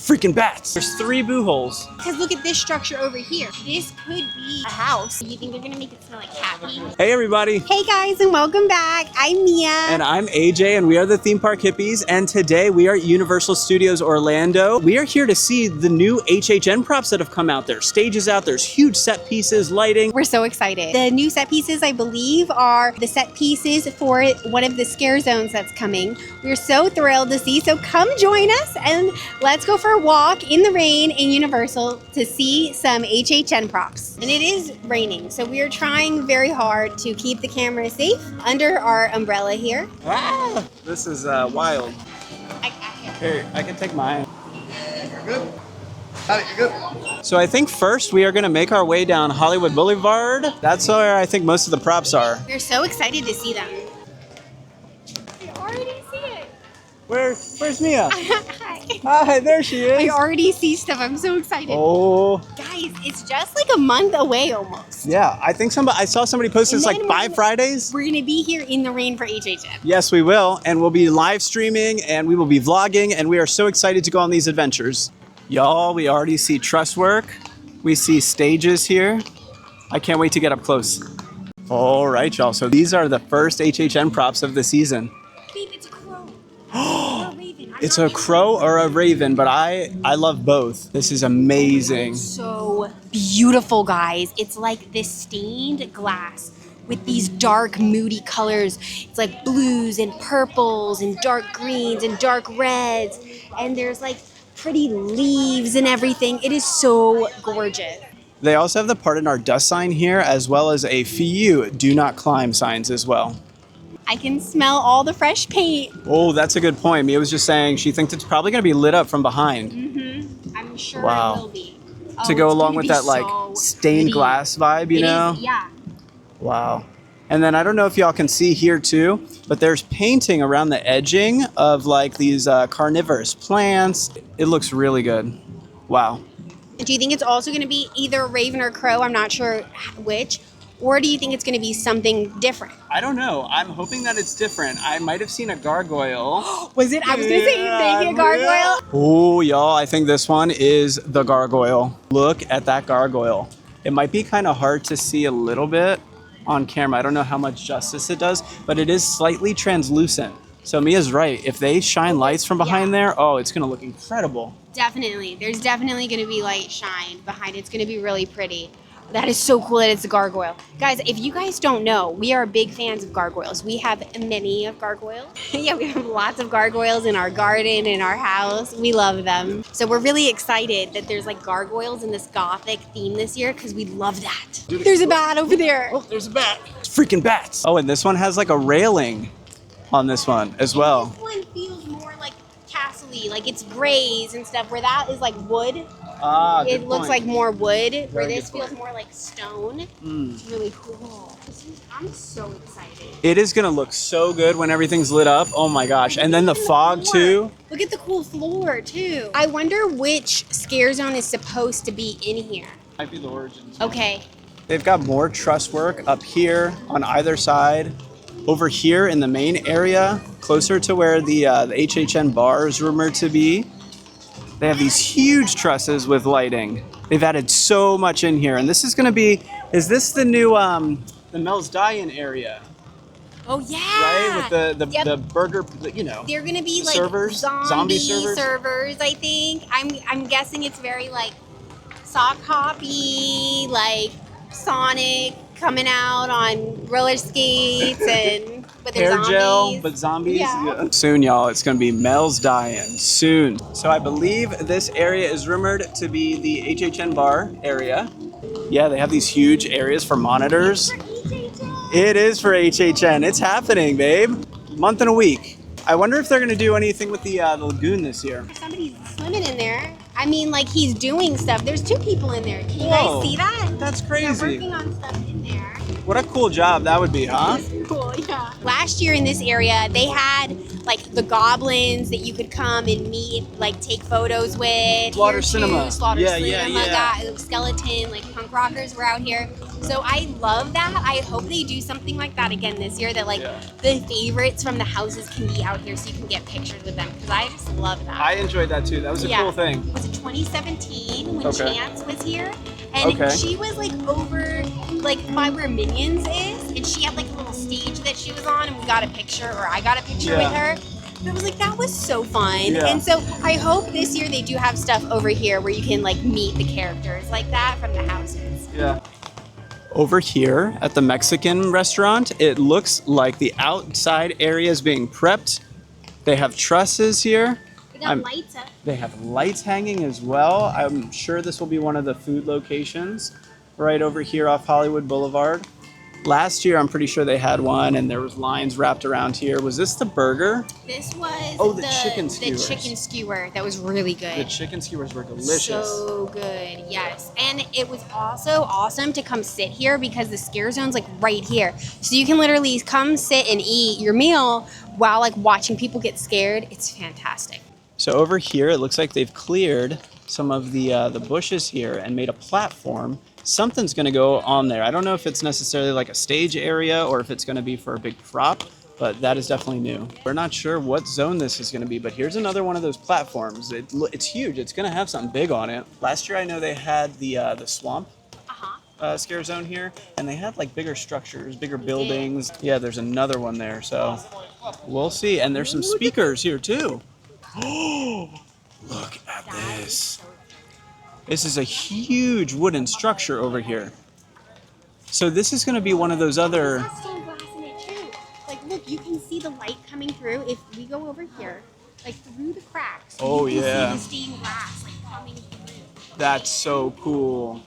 freaking bats. There's 3 boo holes. Because look at this structure over here. This could be a house. You think they're gonna make it smell like cat pee? Hey everybody. Hey guys, and welcome back. I'm Mia. And I'm AJ, and we are the Theme Park Hippies. And today we are at Universal Studios Orlando. We are here to see the new HHN props that have come out there. Stages out, there's huge set pieces, lighting. We're so excited. The new set pieces, I believe, are the set pieces for one of the Scarezones that's coming. We're so thrilled to see. So come join us and let's go for a walk in the rain in Universal to see some HHN props. And it is raining, so we are trying very hard to keep the camera safe under our umbrella here. Ah, this is wild. Here, I can take mine. You're good? Got it, you're good. So I think first we are gonna make our way down Hollywood Blvd. That's where I think most of the props are. We're so excited to see them. I already see it. Where's Mia? Hi. Hi, there she is. I already see stuff. I'm so excited. Oh. Guys, it's just like a month away almost. Yeah, I think I saw somebody post this like 5 Fridays. We're gonna be here in the rain for HHN. Yes, we will. And we'll be live streaming and we will be vlogging, and we are so excited to go on these adventures. Y'all, we already see truss work. We see stages here. I can't wait to get up close. All right, y'all. So these are the first HHN props of the season. Babe, it's a crow. Or a raven. It's a crow or a raven, but I love both. This is amazing. So beautiful, guys. It's like this stained glass with these dark, moody colors. It's like blues and purples and dark greens and dark reds. And there's like pretty leaves and everything. It is so gorgeous. They also have the Pardon Our Dust sign here, as well as a few Do Not Climb signs as well. I can smell all the fresh paint. Oh, that's a good point. Mia was just saying she thinks it's probably going to be lit up from behind. Mm-hmm. I'm sure Wow. it will be. To go along with that like stained glass vibe, you know? Yeah. Wow. And then I don't know if y'all can see here too, but there's painting around the edging of like these carnivorous plants. It looks really good. Wow. Do you think it's also going to be either a raven or crow? I'm not sure which. Or do you think it's going to be something different? I don't know. I'm hoping that it's different. I might have seen a gargoyle. Was it? I was going to say maybe a gargoyle. Oh, y'all, I think this one is the gargoyle. Look at that gargoyle. It might be kind of hard to see a little bit on camera. I don't know how much justice it does, but it is slightly translucent. So Mia's right. If they shine lights from behind there, oh, it's going to look incredible. Definitely. There's definitely going to be light shine behind it. It's going to be really pretty. That is so cool that it's a gargoyle. Guys, if you guys don't know, we are big fans of gargoyles. We have many of gargoyles. Yeah, we have lots of gargoyles in our garden, in our house. We love them. So we're really excited that there's like gargoyles in this gothic theme this year because we love that. There's a bat over there. Oh, there's a bat. It's freaking bats. Oh, and this one has like a railing on this one as well. This one feels more like castle-y, like it's grays and stuff, where that is like wood. Ah, good It looks point. like more wood, where Very this good feels point. more like stone. It's really cool. I'm so excited. It is gonna look so good when everything's lit up. Oh my gosh. And then the fog too. Look at the cool floor too. I wonder which Scarezone is supposed to be in here. Might be the origins. Okay. They've got more truss work up here on either side. Over here in the main area, closer to where the HHN bar is rumored to be. They have these huge trusses with lighting. They've added so much in here. And this is gonna be, is this the new, the Mel's Die-In area? Oh yeah. Right, with the burger, you know. They're gonna be like servers? Zombie servers? I think. I'm guessing it's very like sock hoppy, like Sonic coming out on roller skates and but they're Hair gel, zombies. but zombies. Yeah. Soon, y'all, it's gonna be Mel's Die-In soon. So I believe this area is rumored to be the HHN bar area. Yeah, they have these huge areas for monitors. It is for HHN. It's happening, babe. Month and a week. I wonder if they're gonna do anything with the lagoon this year. Somebody's swimming in there. I mean, like he's doing stuff. There's 2 people in there. Can you Whoa, guys see that? That's They're crazy. working on stuff in there. What a cool job that would be, huh? Cool, yeah. Last year in this area, they had like the goblins that you could come and meet, like take photos with. Slaughter Here, too, Cinema. Slaughter Yeah, Cinema. yeah. Skeleton, like punk rockers were out here. So I love that. I hope they do something like that again this year, that like the favorites from the houses can be out here so you can get pictures with them, because I just love that. I enjoyed that too. That was a cool thing. Was it 2017 when Okay. Chance was here? And she was like over like by where Minions is, and she had like a little stage that she was on, and we got a picture, or I got a picture with her. And I was like, that was so fun. Yeah. And so I hope this year they do have stuff over here where you can like meet the characters like that from the houses. Yeah. Over here at the Mexican restaurant, it looks like the outside area is being prepped. They have trusses here. They got lights up. They have lights hanging as well. I'm sure this will be one of the food locations right over here off Hollywood Boulevard. Last year, I'm pretty sure they had one, and there was lines wrapped around here. Was this the burger? This was the chicken skewers. The chicken skewer that was really good. The chicken skewers were delicious. So good, yes. And it was also awesome to come sit here because the Scarezone's like right here. So you can literally come sit and eat your meal while like watching people get scared. It's fantastic. So over here, it looks like they've cleared some of the bushes here and made a platform. Something's going to go on there. I don't know if it's necessarily like a stage area or if it's going to be for a big prop, but that is definitely new. We're not sure what zone this is going to be, but here's another one of those platforms. It's huge. It's going to have something big on it. Last year, I know they had the swamp scare zone here, and they had like bigger structures, bigger buildings. Yeah, there's another one there, so we'll see. And there's some speakers here too. Oh, look at this. This is a huge wooden structure over here. So this is going to be one of those other... There's stained glass in it too. Like, look, you can see the light coming through. If we go over here, like through the cracks, Oh, you can yeah. see the stained glass like coming through. That's so cool.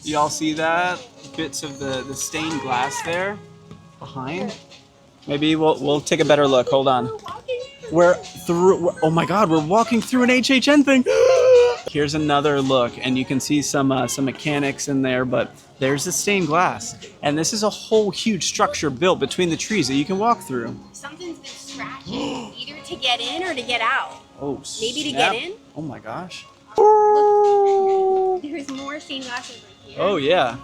Y'all see that? Bits of the stained glass there behind. Maybe we'll take a better look. Hold on. We're through. Oh my God, we're walking through an HHN thing. Here's another look, and you can see some mechanics in there, but there's the stained glass. And this is a whole huge structure built between the trees that you can walk through. Something's been scratching, either to get in or to get out. Oh, Maybe to snap. get in? Oh my gosh. Look, there's more stained glass over here. Oh yeah.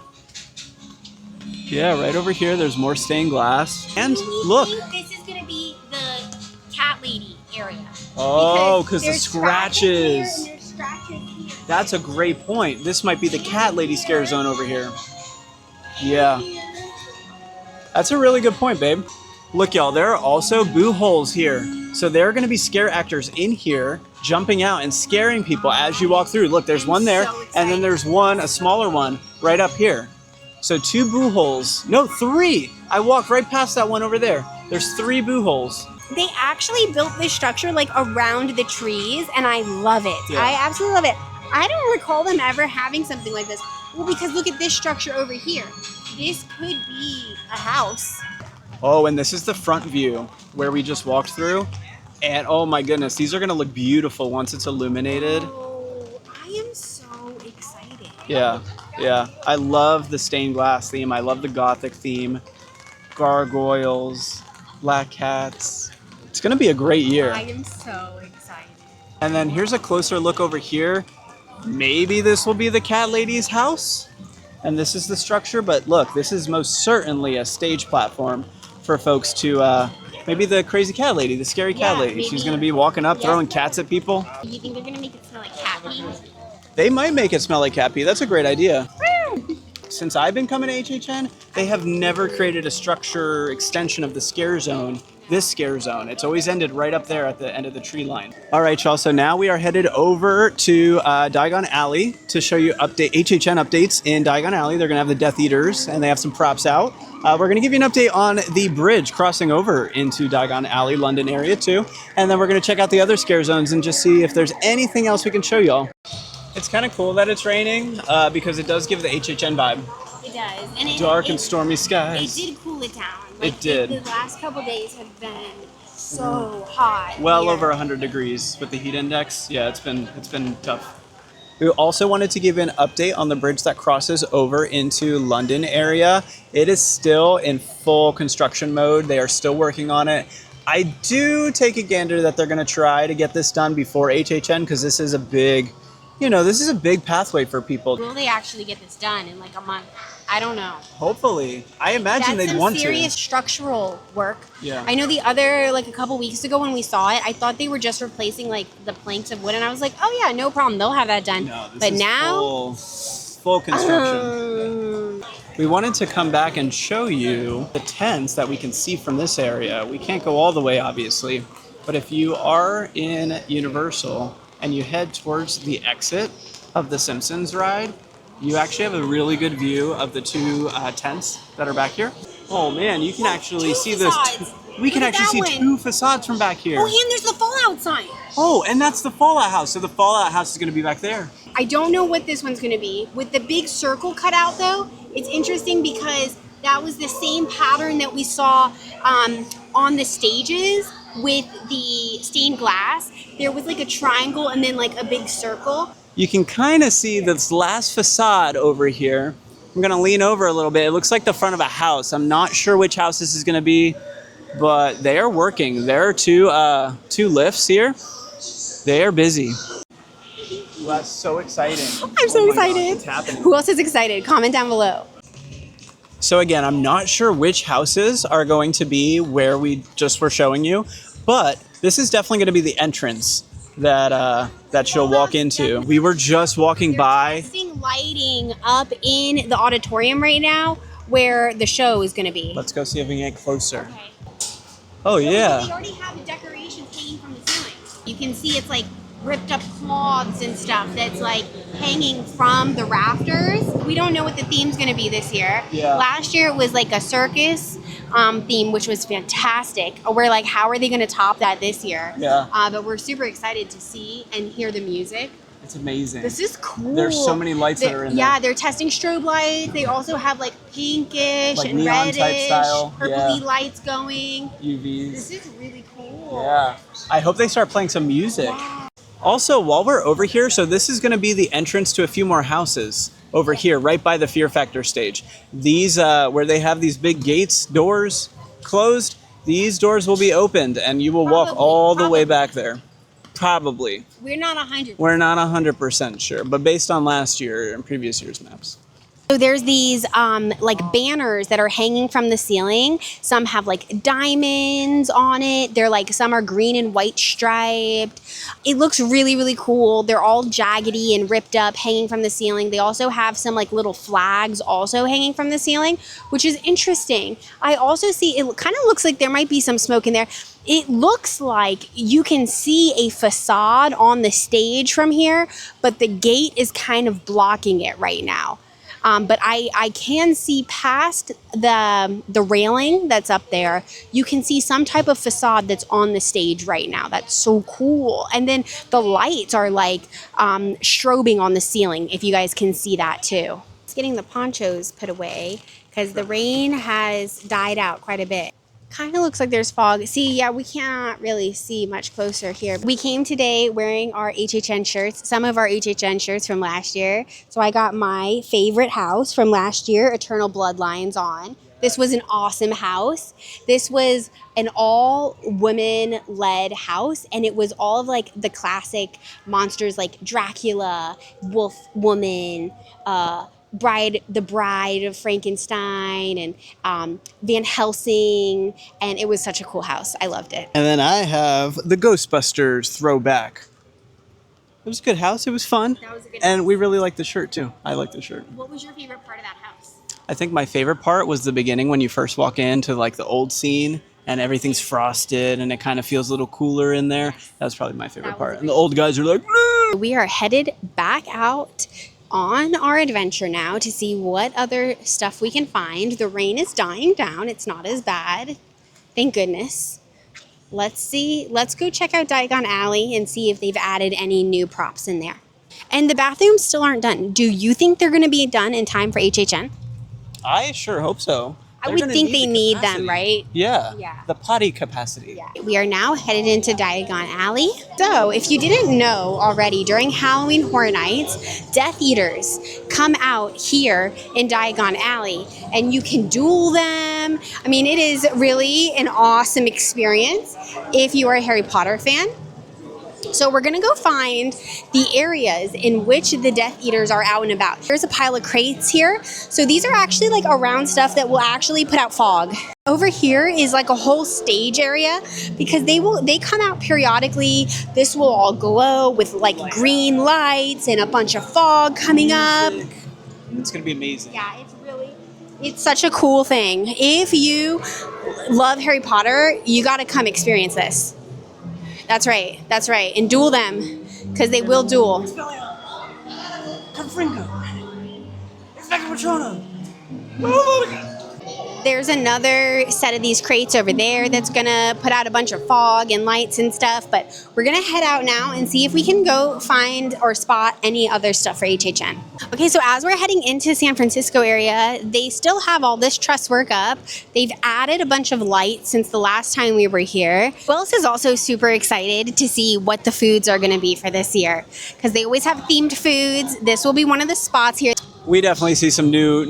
Yeah, right over here, there's more stained glass. And look. I think this is going to be the cat lady area. Oh, because the there's scratches. here and there's scratches here. That's a great point. This might be the cat lady scare zone over here. Yeah. That's a really good point, babe. Look, y'all, there are also boo holes here. So there are going to be scare actors in here jumping out and scaring people as you walk through. Look, there's one there, and then there's one, a smaller one, right up here. So 2 boo holes. No, 3. I walked right past that one over there. There's 3 boo holes. They actually built this structure like around the trees, and I love it. Yeah. I absolutely love it. I don't recall them ever having something like this. Well, because look at this structure over here. This could be a house. Oh, and this is the front view where we just walked through. And oh my goodness, these are going to look beautiful once it's illuminated. Oh, I am so excited. Yeah, yeah. I love the stained glass theme. I love the gothic theme. Gargoyles, black cats. It's going to be a great year. I am so excited. And then here's a closer look over here. Maybe this will be the cat lady's house. And this is the structure, but look, this is most certainly a stage platform for folks to, maybe the crazy cat lady, the scary cat lady. maybe. She's going to be walking up, throwing cats at people. You think they're going to make it smell like cat pee? They might make it smell like cat pee. That's a great idea. Since I've been coming to HHN, they have never created a structure extension of the scare zone, this scare zone. It's always ended right up there at the end of the tree line. All right, y'all, so now we are headed over to Diagon Alley to show you HHN updates in Diagon Alley. They're gonna have the Death Eaters, and they have some props out. We're gonna give you an update on the bridge crossing over into Diagon Alley, London area too. And then we're gonna check out the other scare zones and just see if there's anything else we can show y'all. It's kind of cool that it's raining because it does give the HHN vibe. It does. And Dark and stormy skies. It did cool it down. It did. The last couple days have been so hot. Well here. over 100 degrees with the heat index. Yeah, it's been tough. We also wanted to give you an update on the bridge that crosses over into London area. It is still in full construction mode. They are still working on it. I do take a gander that they're going to try to get this done before HHN because this is a big, this is a big pathway for people. Will they actually get this done in like a month? I don't know. Hopefully. I imagine they'd want to. That's some serious structural work. Yeah. I know like a couple weeks ago when we saw it, I thought they were just replacing like the planks of wood, and I was like, oh yeah, no problem, they'll have that done. No, this but is now, full construction. We wanted to come back and show you the tents that we can see from this area. We can't go all the way, obviously, but if you are in Universal and you head towards the exit of the Simpsons ride, you actually have a really good view of the two tents that are back here. Oh man, you can actually see this. We can actually see two facades from back here. Oh, and there's the Fallout sign. Oh, and that's the Fallout house. So the Fallout house is going to be back there. I don't know what this one's going to be. With the big circle cut out, though, it's interesting because that was the same pattern that we saw on the stages with the stained glass. There was like a triangle and then like a big circle. You can kind of see this last facade over here. I'm going to lean over a little bit. It looks like the front of a house. I'm not sure which house this is going to be, but they are working. There are two lifts here. They are busy. Ooh, that's so exciting. I'm so excited. Gosh, it's happening. Who else is excited? Comment down below. So again, I'm not sure which houses are going to be where we just were showing you, but this is definitely going to be the entrance that you'll walk into. We were just walking by. Testing lighting up in the auditorium right now where the show is going to be. Let's go see if we can get closer. Okay. Oh yeah. They already have the decorations hanging from the ceiling. You can see it's like ripped up cloths and stuff that's like hanging from the rafters. We don't know what the theme's going to be this year. Yeah. Last year it was like a circus theme, which was fantastic. We're like, how are they going to top that this year? Yeah. But we're super excited to see and hear the music. It's amazing. This is cool. There's so many lights that are in there. Yeah, they're testing strobe lights. They also have like pinkish Like and neon type reddish, style. purpley Yeah. lights going. UVs. This is really cool. Yeah. I hope they start playing some music. Wow. Also, while we're over here, so this is going to be the entrance to a few more houses over here, right by the Fear Factor stage. These, where they have these big gates, doors closed, these doors will be opened and you will walk all the way back there. Probably. We're not 100%. We're not 100% sure, but based on last year and previous year's maps. So there's these like banners that are hanging from the ceiling. Some have like diamonds on it. They're like, some are green and white striped. It looks really, really cool. They're all jaggedy and ripped up, hanging from the ceiling. They also have some like little flags also hanging from the ceiling, which is interesting. I also see, it kind of looks like there might be some smoke in there. It looks like you can see a facade on the stage from here, but the gate is kind of blocking it right now. But I can see past the railing that's up there. You can see some type of facade that's on the stage right now. That's so cool. And then the lights are like strobing on the ceiling, if you guys can see that too. It's getting the ponchos put away because the rain has died out quite a bit. Kind of looks like there's fog. See, yeah, we can't really see much closer here. We came today wearing our HHN shirts, some of our HHN shirts from last year. So I got my favorite house from last year, Eternal Bloodlines, on. This was an awesome house. This was an all women-led house, and it was all of like the classic monsters like Dracula, Wolf Woman, the Bride of Frankenstein, and Van Helsing, and it was such a cool house. I loved it. And then I have the Ghostbusters throwback. It was a good house. It was fun. That was a good And house. we really liked the shirt too. I liked the shirt. What was your favorite part of that house? I think my favorite part was the beginning when you first walk into like the old scene and everything's frosted and it kind of feels a little cooler in there. That was probably my favorite part. And the old guys are like, "Woo!" We are headed back out on our adventure now to see what other stuff we can find. The rain is dying down. It's not as bad. Thank goodness. Let's see. Let's go check out Diagon Alley and see if they've added any new props in there. And the bathrooms still aren't done. Do you think they're going to be done in time for HHN? I sure hope so. I would think they need them, right? Yeah. Yeah. The potty capacity. Yeah. We are now headed into Diagon Alley. So, if you didn't know already, during Halloween Horror Nights, Death Eaters come out here in Diagon Alley, and you can duel them. I mean, it is really an awesome experience if you are a Harry Potter fan. So we're gonna go find the areas in which the Death Eaters are out and about. There's a pile of crates here. So these are actually like around stuff that will actually put out fog. Over here is like a whole stage area because they come out periodically. This will all glow with like green lights and a bunch of fog coming up. It's gonna be amazing. Yeah, it's such a cool thing. If you love Harry Potter, you gotta come experience this. That's right. And duel them, because they will duel. There's another set of these crates over there that's gonna put out a bunch of fog and lights and stuff, but we're gonna head out now and see if we can go find or spot any other stuff for HHN. Okay, so as we're heading into San Francisco area, they still have all this truss work up. They've added a bunch of lights since the last time we were here. Willis is also super excited to see what the foods are gonna be for this year, because they always have themed foods. This will be one of the spots here. We definitely see some new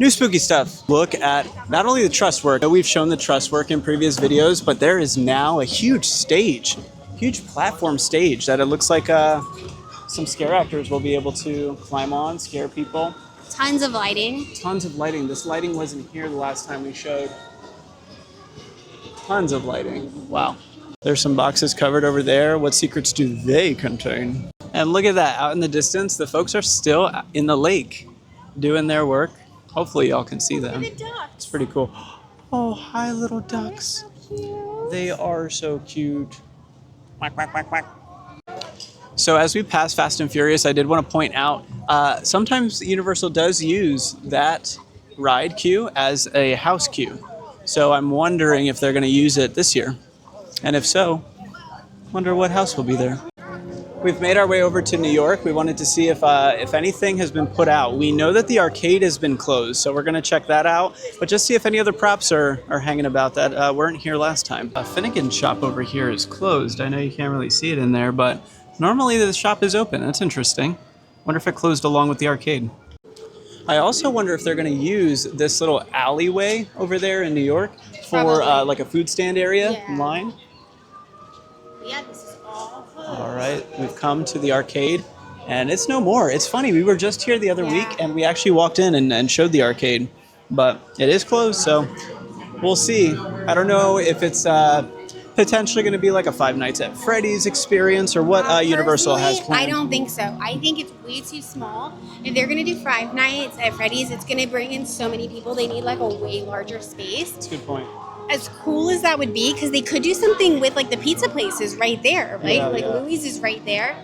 spooky stuff. Look at not only the truss work, we've shown the truss work in previous videos, but there is now a huge stage, huge platform stage that it looks like some scare actors will be able to climb on, scare people. Tons of lighting. Tons of lighting. This lighting wasn't here the last time we showed. Tons of lighting. Wow. There's some boxes covered over there. What secrets do they contain? And look at that, out in the distance, the folks are still in the lake doing their work. Hopefully y'all can see them. It's pretty cool. Oh, hi little ducks. They are so cute. Quack, quack, quack, quack. So as we pass Fast and Furious, I did want to point out, sometimes Universal does use that ride queue as a house queue. So I'm wondering if they're going to use it this year. And if so, wonder what house will be there. We've made our way over to New York. We wanted to see if anything has been put out. We know that the arcade has been closed, so we're going to check that out. But just see if any other props are hanging about that weren't here last time. Finnegan's shop over here is closed. I know you can't really see it in there, but normally the shop is open. That's interesting. Wonder if it closed along with the arcade. I also wonder if they're going to use this little alleyway over there in New York for like a food stand area line. Yeah, this is all closed. All right, we've come to the arcade, and it's no more. It's funny, we were just here the other week, and we actually walked in and showed the arcade, but it is closed, so we'll see. I don't know if it's potentially going to be like a Five Nights at Freddy's experience or what Universal has planned. I don't think so. I think it's way too small. If they're going to do Five Nights at Freddy's, it's going to bring in so many people. They need like a way larger space. That's a good point. As cool as that would be, because they could do something with like the pizza places right there, right? Louis is right there.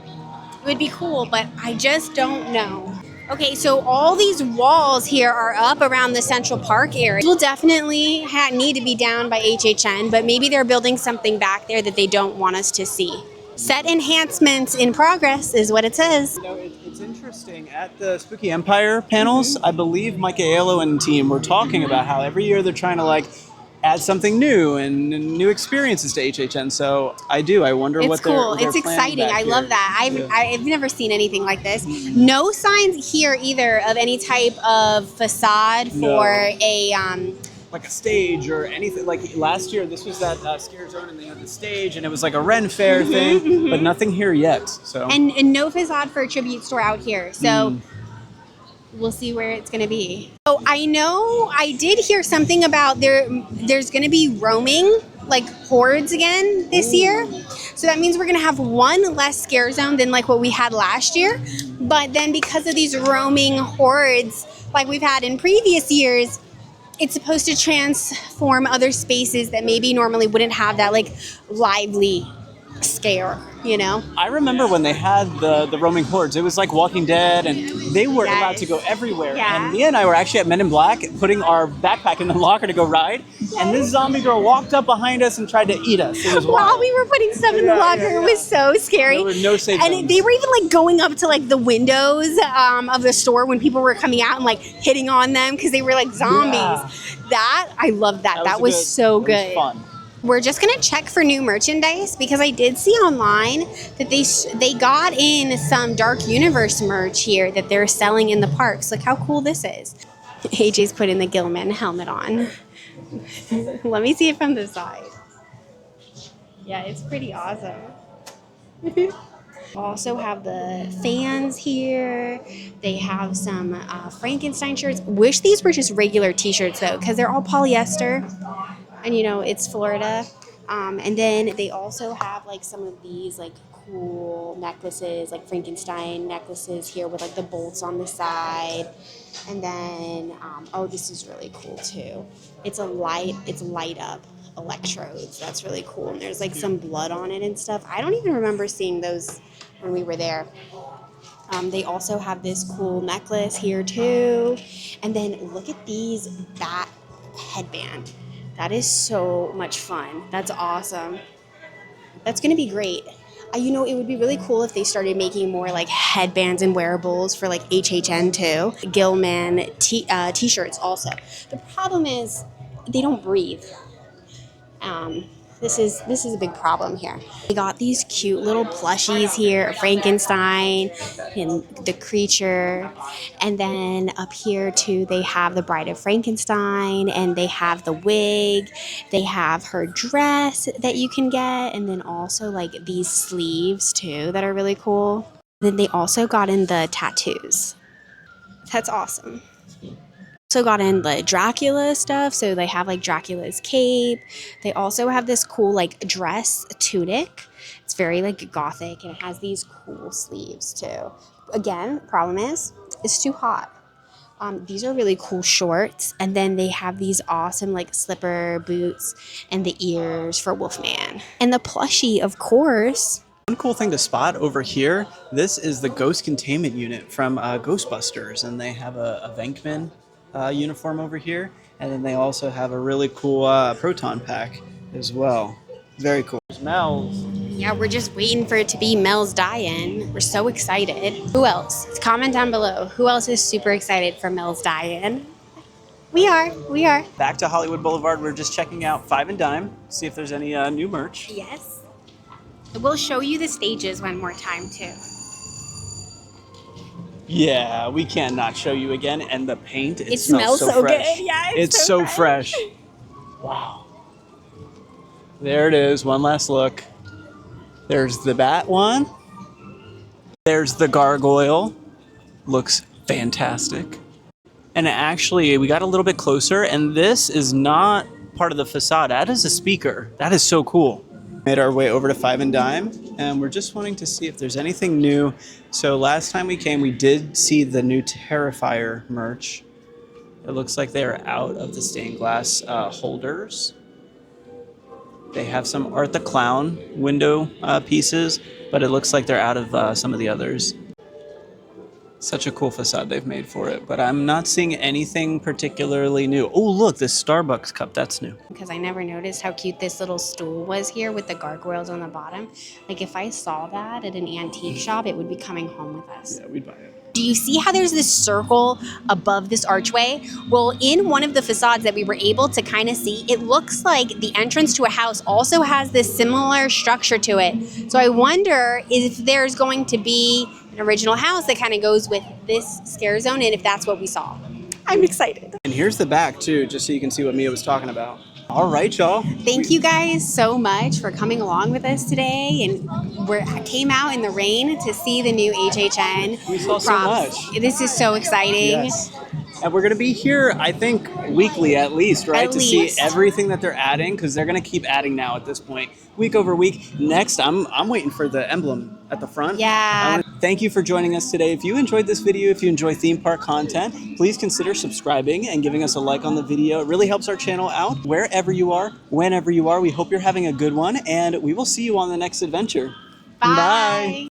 It would be cool, but I just don't know. Okay, so all these walls here are up around the Central Park area. Will definitely need to be down by HHN, but maybe they're building something back there that they don't want us to see. Set enhancements in progress is what it says. You know, it's interesting. At the Spooky Empire panels, I believe Michaelo and team were talking about how every year they're trying to like add something new and new experiences to HHN. So I wonder what they're cool. It's exciting. I love that. I've never seen anything like this. No signs here either of any type of facade for a like a stage or anything. Like last year, this was that Scarezone, and they had the stage, and it was like a Ren Fair thing, but nothing here yet. So and no facade for a tribute store out here. So. We'll see where it's going to be. So I know I did hear something about there's going to be roaming like hordes again this year. So that means we're going to have one less scare zone than like what we had last year. But then because of these roaming hordes like we've had in previous years, it's supposed to transform other spaces that maybe normally wouldn't have that like lively scare, you know? I remember when they had the roaming hordes. It was like Walking Dead, and they were allowed to go everywhere. Yeah. And Mia and I were actually at Men in Black, putting our backpack in the locker to go ride. And this zombie girl walked up behind us and tried to eat us. It was While wild. we were putting stuff in the locker, it was so scary. There were no safe And zones. they were even like going up to like the windows of the store when people were coming out and like hitting on them because they were like zombies. Yeah. I loved that. That was so good. It was fun. We're just gonna check for new merchandise because I did see online that they got in some Dark Universe merch here that they're selling in the parks. Look how cool this is. AJ's putting the Gilman helmet on. Let me see it from the side. Yeah, it's pretty awesome. Also have the fans here. They have some Frankenstein shirts. Wish these were just regular t-shirts though, because they're all polyester. And you know, it's Florida. And then they also have like some of these like cool necklaces, like Frankenstein necklaces here with like the bolts on the side. And then, oh, this is really cool too. It's light up electrodes. That's really cool. And there's like some blood on it and stuff. I don't even remember seeing those when we were there. They also have this cool necklace here too. And then look at these bat headband. That is so much fun. That's awesome. That's going to be great. You know, it would be really cool if they started making more like headbands and wearables for like HHN too. Gilman t-shirts also. The problem is they don't breathe. This is a big problem here. We got these cute little plushies here, Frankenstein and the creature. And then up here too, they have the Bride of Frankenstein and they have the wig. They have her dress that you can get. And then also like these sleeves too that are really cool. Then they also got in the tattoos. That's awesome. Also got in the Dracula stuff, so they have like Dracula's cape. They also have this cool like dress tunic. It's very like gothic and it has these cool sleeves too. Again, problem is it's too hot. These are really cool shorts, and then they have these awesome like slipper boots and the ears for Wolfman. And the plushie, of course. One cool thing to spot over here, this is the ghost containment unit from Ghostbusters, and they have a Venkman uniform over here, and then they also have a really cool proton pack as well. Very cool. There's Mel's. Yeah, we're just waiting for it to be Mel's die-in. We're so excited. Who else? Comment down below. Who else is super excited for Mel's die-in? We are. Back to Hollywood Boulevard. We're just checking out Five and Dime, see if there's any new merch. Yes. We'll show you the stages one more time too. Yeah, we can't not show you again. And the paint, It smells so fresh. good. Yeah, it's so fresh. Wow. There it is. One last look. There's the bat one. There's the gargoyle. Looks fantastic. And actually, we got a little bit closer, and this is not part of the facade. That is a speaker. That is so cool. Made our way over to Five and Dime, and we're just wanting to see if there's anything new. So last time we came, we did see the new Terrifier merch. It looks like they are out of the stained glass holders. They have some Art the Clown window pieces, but it looks like they're out of some of the others. Such a cool facade they've made for it, but I'm not seeing anything particularly new. Oh, look, this Starbucks cup, that's new. Because I never noticed how cute this little stool was here with the gargoyles on the bottom. Like if I saw that at an antique shop, it would be coming home with us. Yeah, we'd buy it. Do you see how there's this circle above this archway? Well, in one of the facades that we were able to kind of see, it looks like the entrance to a house also has this similar structure to it. So I wonder if there's going to be an original house that kind of goes with this scare zone, and if that's what we saw. I'm excited. And here's the back too, just so you can see what Mia was talking about. All right, y'all. Thank you guys so much for coming along with us today, and I came out in the rain to see the new HHN We saw so props. much. This is so exciting. Yes. And we're going to be here, I think, weekly at least, right? At to least. see everything that they're adding, because they're going to keep adding now at this point, week over week. Next, I'm waiting for the emblem at the front. Yeah. Thank you for joining us today. If you enjoyed this video, if you enjoy theme park content, please consider subscribing and giving us a like on the video. It really helps our channel out. Wherever you are, whenever you are, we hope you're having a good one, and we will see you on the next adventure. Bye.